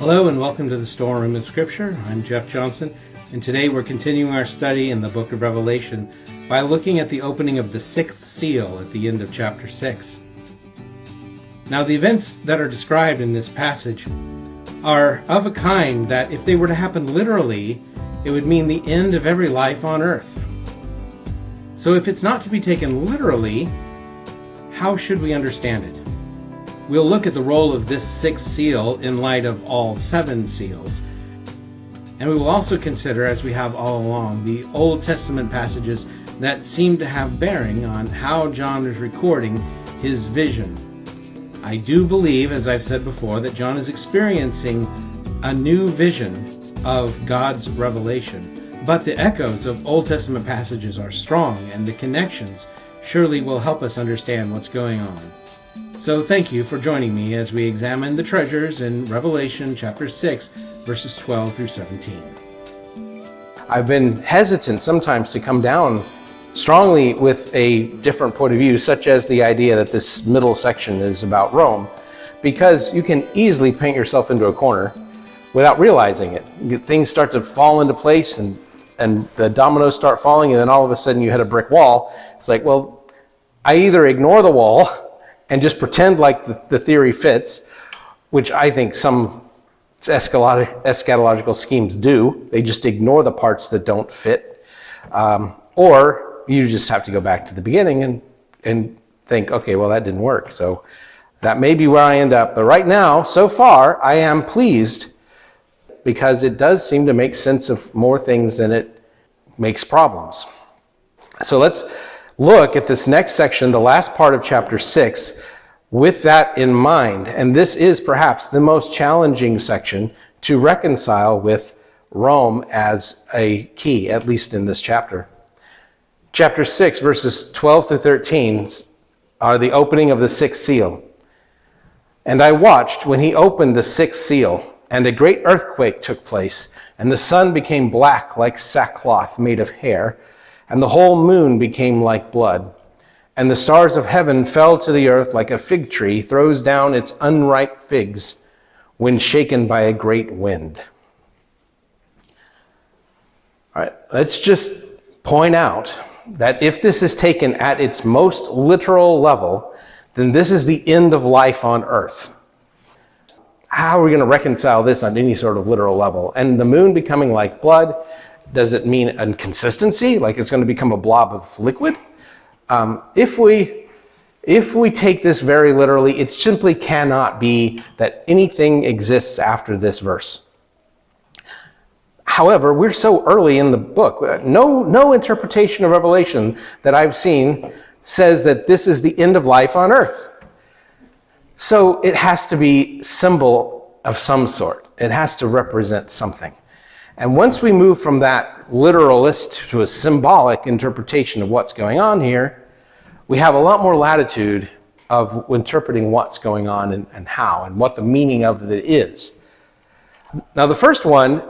Hello and welcome to the Storeroom of Scripture. I'm Jeff Johnson, and today we're continuing our study in the book of Revelation by looking at the opening of the sixth seal at the end of chapter 6. Now, the events that are described in this passage are of a kind that if they were to happen literally, it would mean the end of every life on earth. So if it's not to be taken literally, how should we understand it? We'll look at the role of this sixth seal in light of all seven seals. And we will also consider, as we have all along, the Old Testament passages that seem to have bearing on how John is recording his vision. I do believe, as I've said before, that John is experiencing a new vision of God's revelation. But the echoes of Old Testament passages are strong, and the connections surely will help us understand what's going on. So thank you for joining me as we examine the treasures in Revelation chapter 6, verses 12 through 17. I've been hesitant sometimes to come down strongly with a different point of view, such as the idea that this middle section is about Rome, because you can easily paint yourself into a corner without realizing it. Things start to fall into place and the dominoes start falling, and then all of a sudden you hit a brick wall. It's like, well, I either ignore the wall and just pretend like the theory fits, which I think some eschatological schemes do. They just ignore the parts that don't fit. Or you just have to go back to the beginning and think, okay, well, that didn't work. So that may be where I end up. But right now, so far, I am pleased because it does seem to make sense of more things than it makes problems. So let's look at this next section, the last part of chapter 6, with that in mind. And this is perhaps the most challenging section to reconcile with Rome as a key, at least in this chapter. Chapter 6, verses 12 through 13 are the opening of the sixth seal. And I watched when he opened the sixth seal, and a great earthquake took place, and the sun became black like sackcloth made of hair, and the whole moon became like blood. And the stars of heaven fell to the earth like a fig tree throws down its unripe figs when shaken by a great wind. All right, let's just point out that if this is taken at its most literal level, then this is the end of life on earth. How are we going to reconcile this on any sort of literal level? And the moon becoming like blood, does it mean inconsistency, like it's going to become a blob of liquid? If we take this very literally, it simply cannot be that anything exists after this verse. However, we're so early in the book. No interpretation of Revelation that I've seen says that this is the end of life on earth. So it has to be symbol of some sort. It has to represent something. And once we move from that literalist to a symbolic interpretation of what's going on here, we have a lot more latitude of interpreting what's going on and how, and what the meaning of it is. Now, the first one,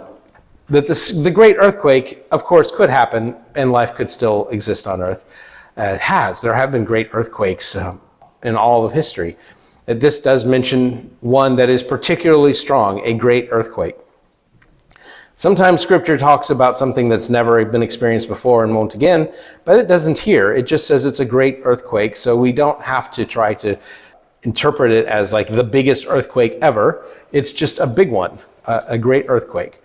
that the great earthquake, of course, could happen, and life could still exist on Earth. It has. There have been great earthquakes in all of history. This does mention one that is particularly strong, a great earthquake. Sometimes Scripture talks about something that's never been experienced before and won't again, but it doesn't here. It just says it's a great earthquake, so we don't have to try to interpret it as like the biggest earthquake ever. It's just a big one, a great earthquake.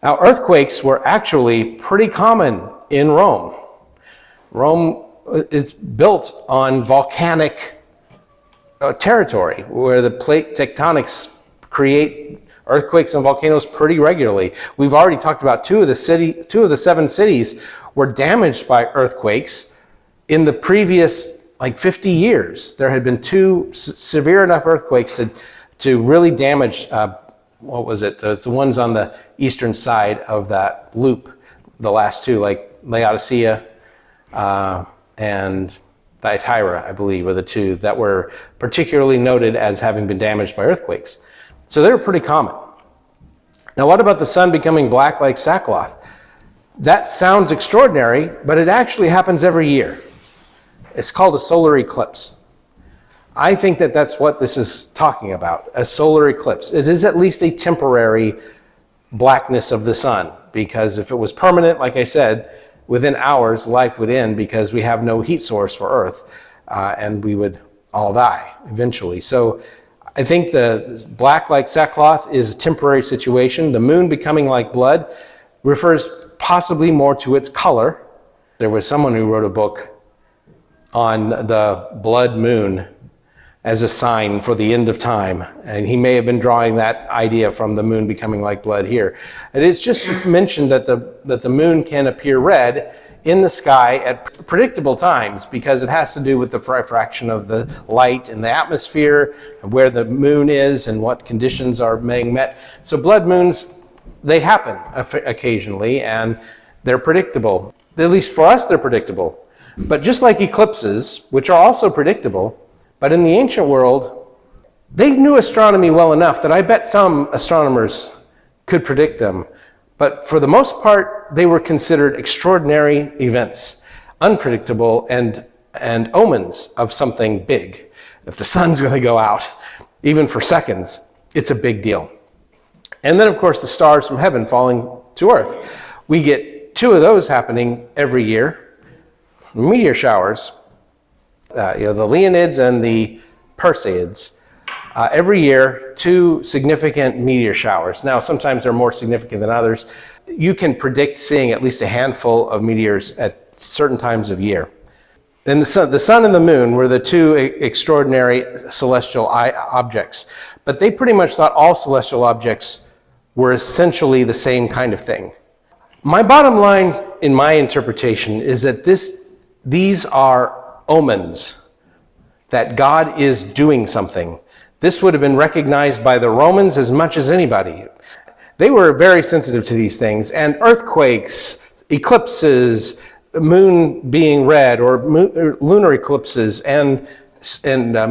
Now, earthquakes were actually pretty common in Rome. Rome is built on volcanic territory where the plate tectonics create earthquakes and volcanoes pretty regularly. We've already talked about two of the seven cities were damaged by earthquakes in the previous 50 years. There had been two severe enough earthquakes to really damage, the ones on the eastern side of that loop, the last two, like Laodicea and Thyatira, I believe, are the two that were particularly noted as having been damaged by earthquakes. So they were pretty common. Now, what about the sun becoming black like sackcloth? That sounds extraordinary, but it actually happens every year. It's called a solar eclipse. I think that that's what this is talking about, a solar eclipse. It is at least a temporary blackness of the sun, because if it was permanent, like I said, within hours life would end because we have no heat source for Earth, and we would all die eventually. So I think the black like sackcloth is a temporary situation. The moon becoming like blood refers possibly more to its color. There was someone who wrote a book on the blood moon as a sign for the end of time, and he may have been drawing that idea from the moon becoming like blood here. And it's just mentioned that the moon can appear red in the sky at predictable times because it has to do with the refraction of the light in the atmosphere, and where the moon is and what conditions are being met. So blood moons, they happen occasionally, and they're predictable. At least for us, they're predictable. But just like eclipses, which are also predictable, but in the ancient world, they knew astronomy well enough that I bet some astronomers could predict them. But for the most part, they were considered extraordinary events, unpredictable, and omens of something big. If the sun's going to go out, even for seconds, it's a big deal. And then, of course, the stars from heaven falling to earth. We get 2 of those happening every year. Meteor showers. The Leonids and the Perseids. Every year, 2 significant meteor showers. Now, sometimes they're more significant than others. You can predict seeing at least a handful of meteors at certain times of year. Then the sun and the moon were the 2 extraordinary celestial objects. But they pretty much thought all celestial objects were essentially the same kind of thing. My bottom line in my interpretation is that these are omens, that God is doing something. This would have been recognized by the Romans as much as anybody. They were very sensitive to these things, and earthquakes, eclipses, the moon being red, or lunar eclipses, and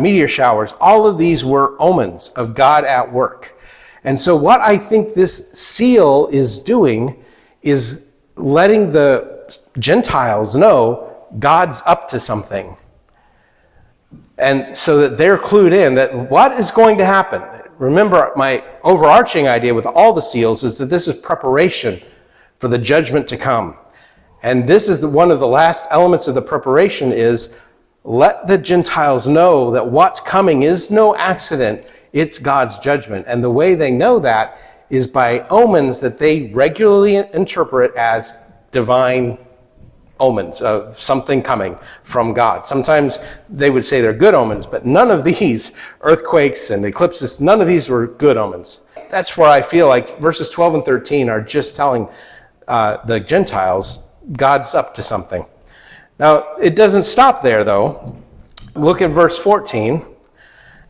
meteor showers, all of these were omens of God at work. And so what I think this seal is doing is letting the Gentiles know God's up to something. And so that they're clued in that what is going to happen. Remember, my overarching idea with all the seals is that this is preparation for the judgment to come. And this is one of the last elements of the preparation is let the Gentiles know that what's coming is no accident. It's God's judgment. And the way they know that is by omens that they regularly interpret as divine omens of something coming from God. Sometimes they would say they're good omens, but none of these earthquakes and eclipses, none of these were good omens. That's where I feel like verses 12 and 13 are just telling the Gentiles God's up to something. Now, it doesn't stop there, though. Look at verse 14.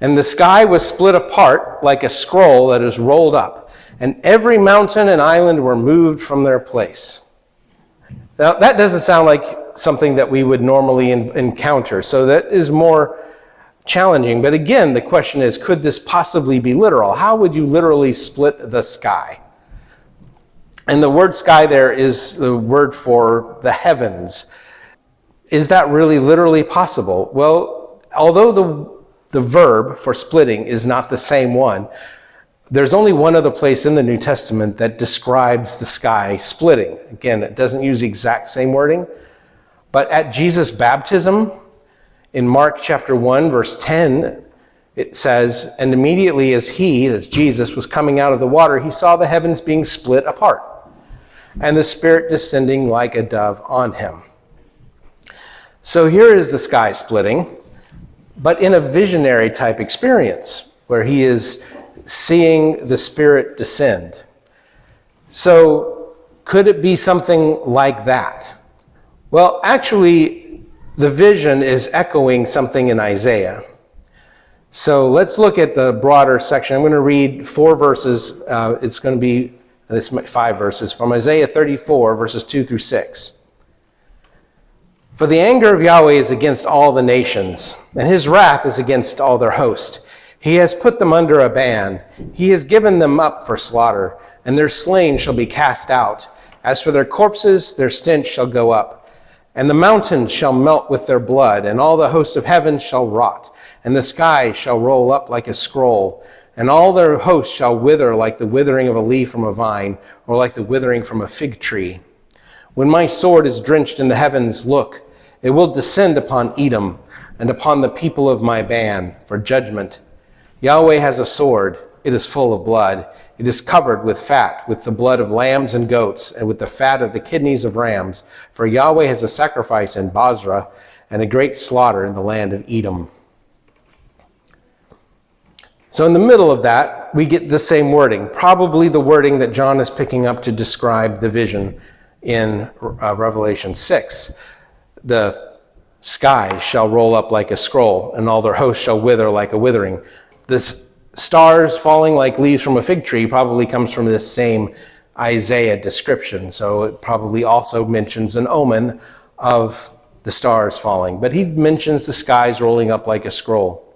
And the sky was split apart like a scroll that is rolled up, and every mountain and island were moved from their place. Now, that doesn't sound like something that we would normally encounter, so that is more challenging. But again, the question is, could this possibly be literal? How would you literally split the sky? And the word sky there is the word for the heavens. Is that really literally possible? Well, although the verb for splitting is not the same one, there's only one other place in the New Testament that describes the sky splitting. Again, it doesn't use the exact same wording, but at Jesus' baptism, in Mark chapter 1, verse 10, it says, and immediately as Jesus, was coming out of the water, he saw the heavens being split apart, and the Spirit descending like a dove on him. So here is the sky splitting, but in a visionary type experience, where he is seeing the Spirit descend. So, could it be something like that? Well, actually, the vision is echoing something in Isaiah. So, let's look at the broader section. I'm going to read 4 verses. It's going to be 5 verses from Isaiah 34, verses 2 through 6. For the anger of Yahweh is against all the nations, and his wrath is against all their host. He has put them under a ban. He has given them up for slaughter, and their slain shall be cast out. As for their corpses, their stench shall go up. And the mountains shall melt with their blood, and all the host of heaven shall rot, and the sky shall roll up like a scroll, and all their hosts shall wither like the withering of a leaf from a vine, or like the withering from a fig tree. When my sword is drenched in the heavens, look, it will descend upon Edom, and upon the people of my band, for judgment. Yahweh has a sword, it is full of blood. It is covered with fat, with the blood of lambs and goats, and with the fat of the kidneys of rams. For Yahweh has a sacrifice in Bozrah, and a great slaughter in the land of Edom. So in the middle of that, we get the same wording, probably the wording that John is picking up to describe the vision in Revelation 6. The sky shall roll up like a scroll, and all their hosts shall wither like a withering. This stars falling like leaves from a fig tree probably comes from this same Isaiah description. So it probably also mentions an omen of the stars falling. But he mentions the skies rolling up like a scroll.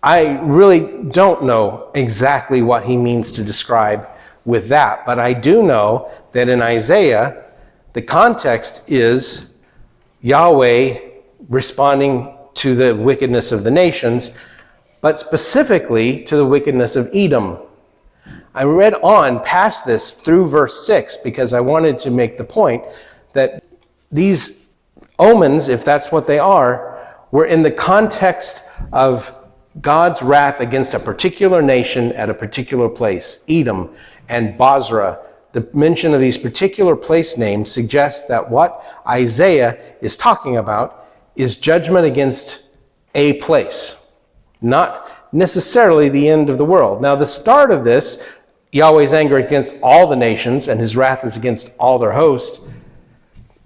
I really don't know exactly what he means to describe with that. But I do know that in Isaiah, the context is Yahweh responding to the wickedness of the nations, but specifically to the wickedness of Edom. I read on past this through verse 6 because I wanted to make the point that these omens, if that's what they are, were in the context of God's wrath against a particular nation at a particular place, Edom and Bozrah. The mention of these particular place names suggests that what Isaiah is talking about is judgment against a place, not necessarily the end of the world. Now, the start of this, Yahweh's anger against all the nations and his wrath is against all their hosts,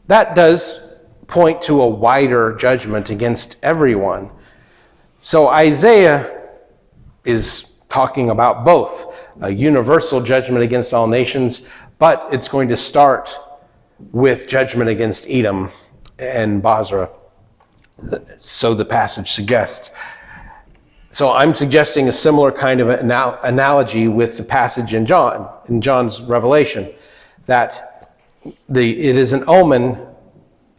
that does point to a wider judgment against everyone. So Isaiah is talking about both a universal judgment against all nations, but it's going to start with judgment against Edom and Bozrah. So the passage suggests. So I'm suggesting a similar kind of analogy with the passage in John's Revelation, that it is an omen.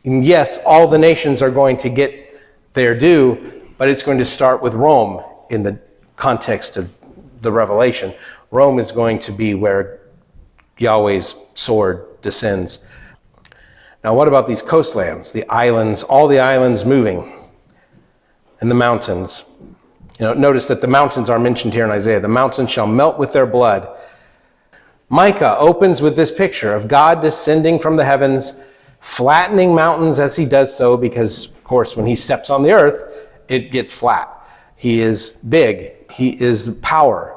And yes, all the nations are going to get their due, but it's going to start with Rome in the context of the Revelation. Rome is going to be where Yahweh's sword descends. Now, what about these coastlands, the islands, all the islands moving, and the mountains? Notice that the mountains are mentioned here in Isaiah. The mountains shall melt with their blood. Micah opens with this picture of God descending from the heavens, flattening mountains as he does so, because, of course, when he steps on the earth, it gets flat. He is big. He is power,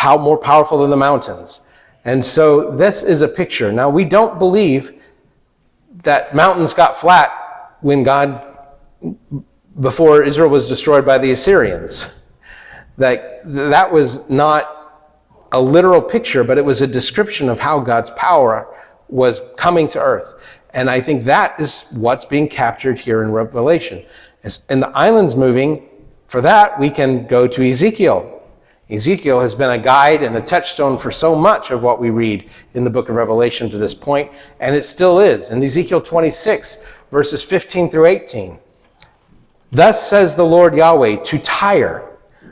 more powerful than the mountains. And so this is a picture. Now, we don't believe that mountains got flat before Israel was destroyed by the Assyrians. That was not a literal picture, but it was a description of how God's power was coming to earth. And I think that is what's being captured here in Revelation. And the islands moving, for that we can go to Ezekiel. Ezekiel has been a guide and a touchstone for so much of what we read in the book of Revelation to this point, and it still is. In Ezekiel 26, verses 15 through 18, "Thus says the Lord Yahweh to Tyre,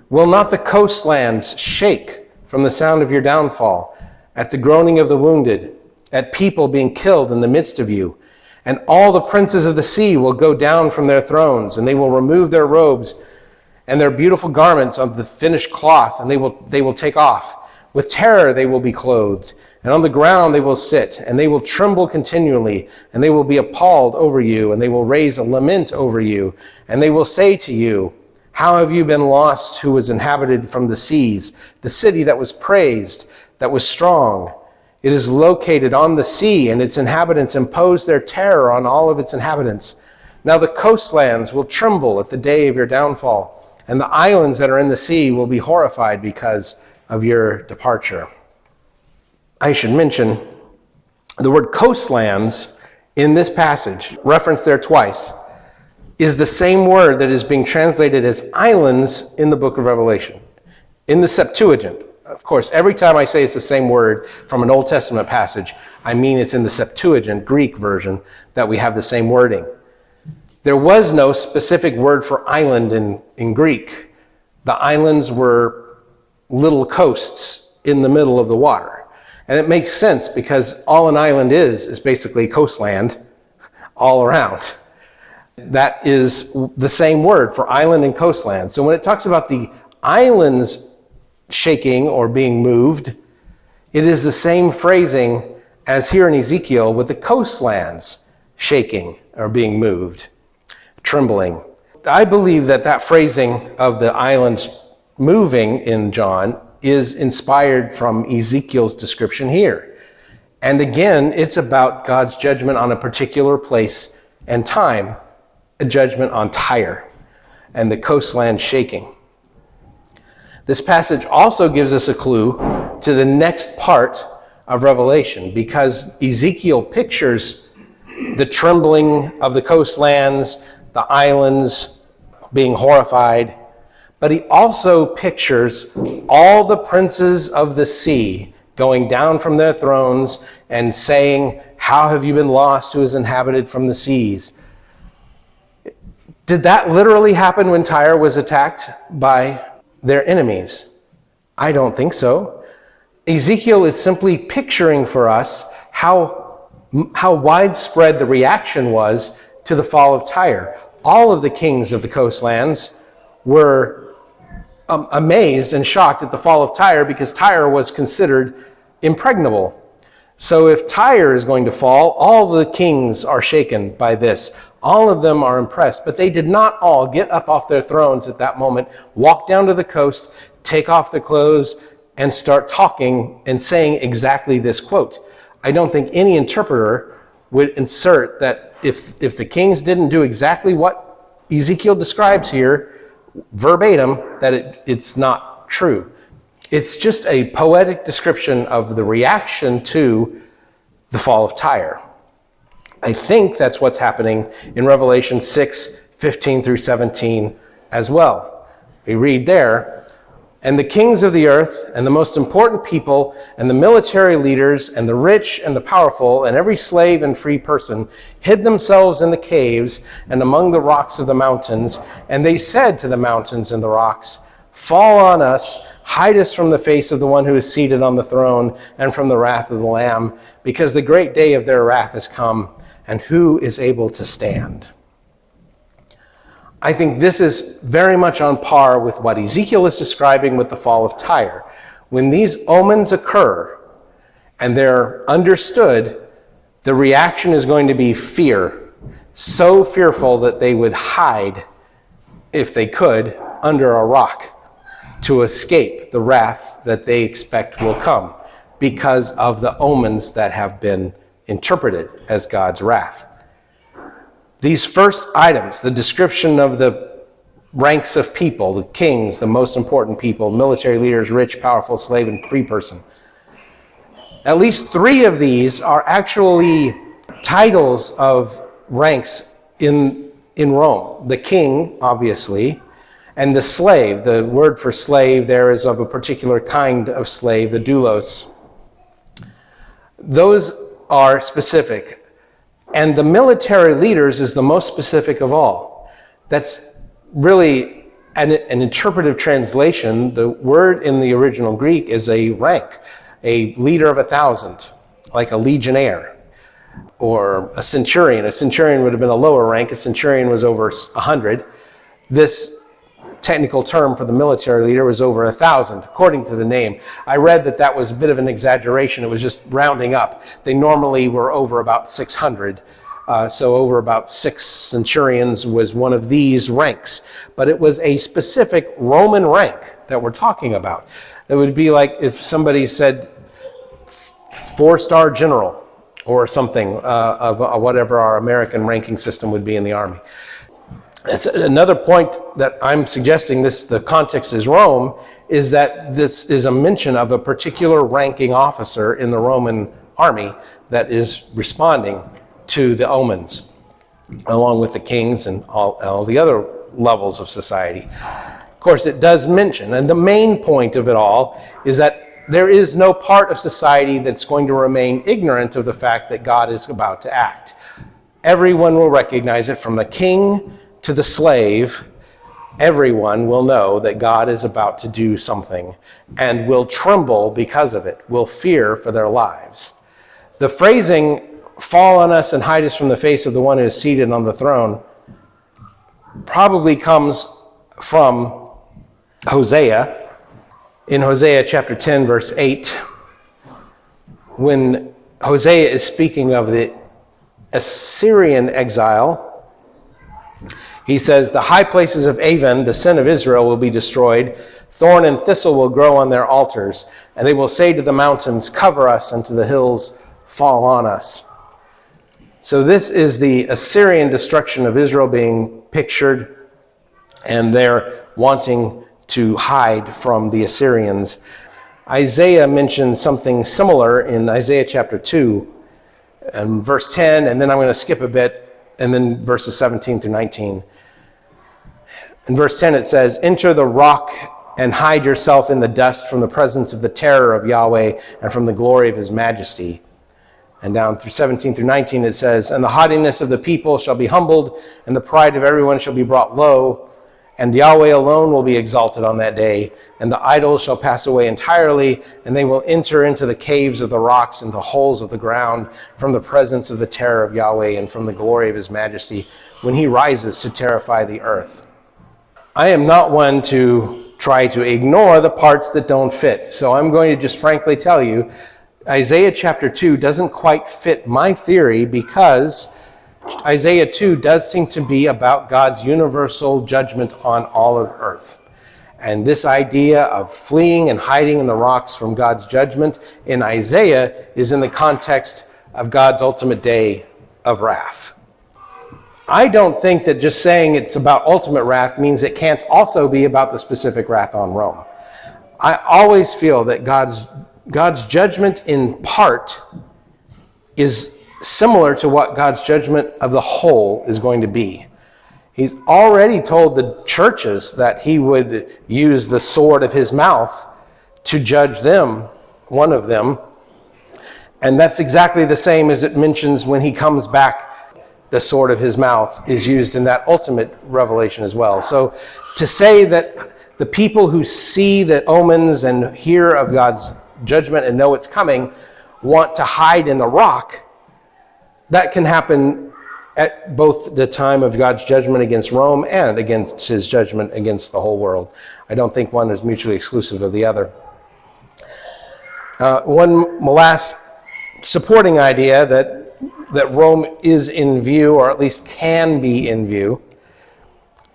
will not the coastlands shake from the sound of your downfall, at the groaning of the wounded, at people being killed in the midst of you? And all the princes of the sea will go down from their thrones, and they will remove their robes and their beautiful garments of the finished cloth, and they will take off. With terror they will be clothed, and on the ground they will sit, and they will tremble continually, and they will be appalled over you, and they will raise a lament over you, and they will say to you, how have you been lost who was inhabited from the seas, the city that was praised, that was strong? It is located on the sea, and its inhabitants impose their terror on all of its inhabitants. Now the coastlands will tremble at the day of your downfall, and the islands that are in the sea will be horrified because of your departure." I should mention the word coastlands in this passage, referenced there twice, is the same word that is being translated as islands in the book of Revelation. In the Septuagint, Of course, every time I say it's the same word from an Old Testament passage, I mean it's in the Septuagint Greek version that we have the same wording. There was no specific word for island in Greek. The islands were little coasts in the middle of the water. And it makes sense because all an island is basically coastland all around. That is the same word for island and coastland. So when it talks about the islands shaking or being moved, it is the same phrasing as here in Ezekiel with the coastlands shaking or being moved, trembling. I believe that phrasing of the islands moving in John is inspired from Ezekiel's description here. And again, it's about God's judgment on a particular place and time, a judgment on Tyre and the coastland shaking. This passage also gives us a clue to the next part of Revelation, because Ezekiel pictures the trembling of the coastlands, the islands being horrified, but he also pictures all the princes of the sea going down from their thrones and saying, "How have you been lost, who is inhabited from the seas?" Did that literally happen when Tyre was attacked by their enemies? I don't think so. Ezekiel is simply picturing for us how widespread the reaction was to the fall of Tyre. All of the kings of the coastlands were amazed and shocked at the fall of Tyre because Tyre was considered impregnable. So if Tyre is going to fall, all the kings are shaken by this. All of them are impressed, but they did not all get up off their thrones at that moment, walk down to the coast, take off their clothes, and start talking and saying exactly this quote. I don't think any interpreter would insert that if the kings didn't do exactly what Ezekiel describes here, verbatim, that it's not true. It's just a poetic description of the reaction to the fall of Tyre. I think that's what's happening in Revelation 6:15 through 17 as well. We read there, "And the kings of the earth, and the most important people, and the military leaders, and the rich and the powerful, and every slave and free person, hid themselves in the caves and among the rocks of the mountains. And they said to the mountains and the rocks, 'Fall on us, hide us from the face of the one who is seated on the throne, and from the wrath of the Lamb, because the great day of their wrath has come, and who is able to stand?'" I think this is very much on par with what Ezekiel is describing with the fall of Tyre. When these omens occur and they're understood, the reaction is going to be fear, so fearful that they would hide, if they could, under a rock to escape the wrath that they expect will come because of the omens that have been interpreted as God's wrath. These first items, the description of the ranks of people, the kings, the most important people, military leaders, rich, powerful, slave, and free person. At least 3 of these are actually titles of ranks in Rome. The king, obviously, and the slave. The word for slave there is of a particular kind of slave, the doulos. Those are specific. And the military leaders is the most specific of all. That's really an interpretive translation. The word in the original Greek is a rank, a leader of 1,000, like a legionnaire or a centurion. A centurion would have been a lower rank. A centurion was over 100. This technical term for the military leader was over 1,000, according to the name. I read that was a bit of an exaggeration. It was just rounding up. They normally were over about 600. So over about 6 centurions was one of these ranks. But it was a specific Roman rank that we're talking about. It would be like if somebody said 4-star general or something of whatever our American ranking system would be in the Army. It's another point that I'm suggesting the context is Rome, is that this is a mention of a particular ranking officer in the Roman army that is responding to the omens, along with the kings and all the other levels of society. course, it does mention, and the main point of it all is that there is no part of society that's going to remain ignorant of the fact that God is about to act. Everyone will recognize it, from the king to the slave. Everyone will know that God is about to do something and will tremble because of it, will fear for their lives. The phrasing, fall on us and hide us from the face of the one who is seated on the throne, probably comes from Hosea. In Hosea chapter 10, verse 8, when Hosea is speaking of the Assyrian exile, he says, the high places of Avon, the sin of Israel, will be destroyed. Thorn and thistle will grow on their altars, and they will say to the mountains, cover us, and to the hills, fall on us. So this is the Assyrian destruction of Israel being pictured, and they're wanting to hide from the Assyrians. Isaiah mentions something similar in Isaiah chapter 2, and verse 10, and then I'm going to skip a bit, and then verses 17 through 19. In verse 10 it says, enter the rock and hide yourself in the dust from the presence of the terror of Yahweh and from the glory of his majesty. And down through 17 through 19 it says, and the haughtiness of the people shall be humbled, and the pride of everyone shall be brought low, and Yahweh alone will be exalted on that day, and the idols shall pass away entirely, and they will enter into the caves of the rocks and the holes of the ground from the presence of the terror of Yahweh and from the glory of his majesty, when he rises to terrify the earth. I am not one to try to ignore the parts that don't fit, so I'm going to just frankly tell you, Isaiah chapter 2 doesn't quite fit my theory, because Isaiah 2 does seem to be about God's universal judgment on all of earth. And this idea of fleeing and hiding in the rocks from God's judgment in Isaiah is in the context of God's ultimate day of wrath. I don't think that just saying it's about ultimate wrath means it can't also be about the specific wrath on Rome. I always feel that God's judgment in part is similar to what God's judgment of the whole is going to be. He's already told the churches that he would use the sword of his mouth to judge them, one of them. And that's exactly the same as it mentions when he comes back. The sword of his mouth is used in that ultimate revelation as well. So to say that the people who see the omens and hear of God's judgment and know it's coming want to hide in the rock, that can happen at both the time of God's judgment against Rome and against his judgment against the whole world. I don't think one is mutually exclusive of the other. One last supporting idea that Rome is in view, or at least can be in view,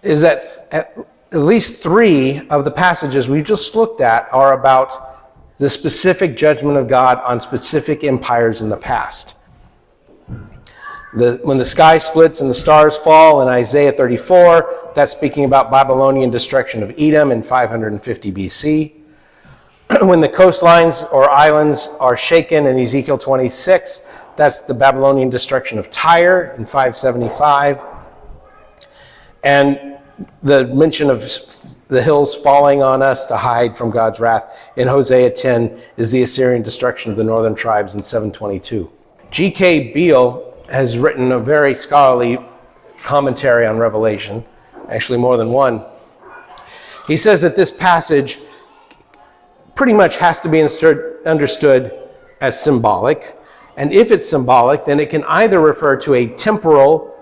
is that at least 3 of the passages we just looked at are about the specific judgment of God on specific empires in the past. When the sky splits and the stars fall in Isaiah 34, that's speaking about Babylonian destruction of Edom in 550 BC. When the coastlines or islands are shaken in Ezekiel 26, that's the Babylonian destruction of Tyre in 575. And the mention of the hills falling on us to hide from God's wrath in Hosea 10 is the Assyrian destruction of the northern tribes in 722. G.K. Beale has written a very scholarly commentary on Revelation, actually more than one. He says that this passage pretty much has to be understood as symbolic, and if it's symbolic, then it can either refer to a temporal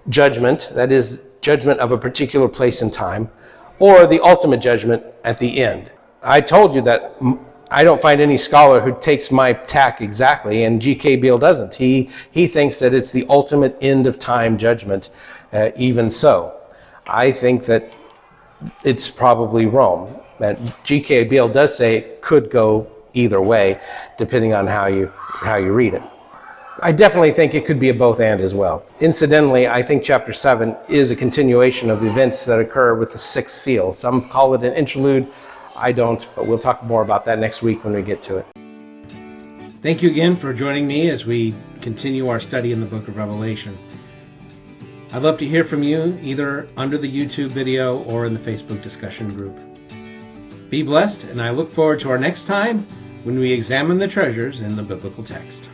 judgment, that is, judgment of a particular place and time, or the ultimate judgment at the end. I told you that I don't find any scholar who takes my tack exactly, and G.K. Beale doesn't. He thinks that it's the ultimate end of time judgment, even so. I think that it's probably Rome. That G.K. Beale does say it could go either way, depending on how you read it. I definitely think it could be a both and as well. Incidentally, I think chapter 7 is a continuation of the events that occur with the 6th seal. Some call it an interlude. I don't, but we'll talk more about that next week when we get to it. Thank you again for joining me as we continue our study in the book of Revelation. I'd love to hear from you either under the YouTube video or in the Facebook discussion group. Be blessed, and I look forward to our next time when we examine the treasures in the biblical text.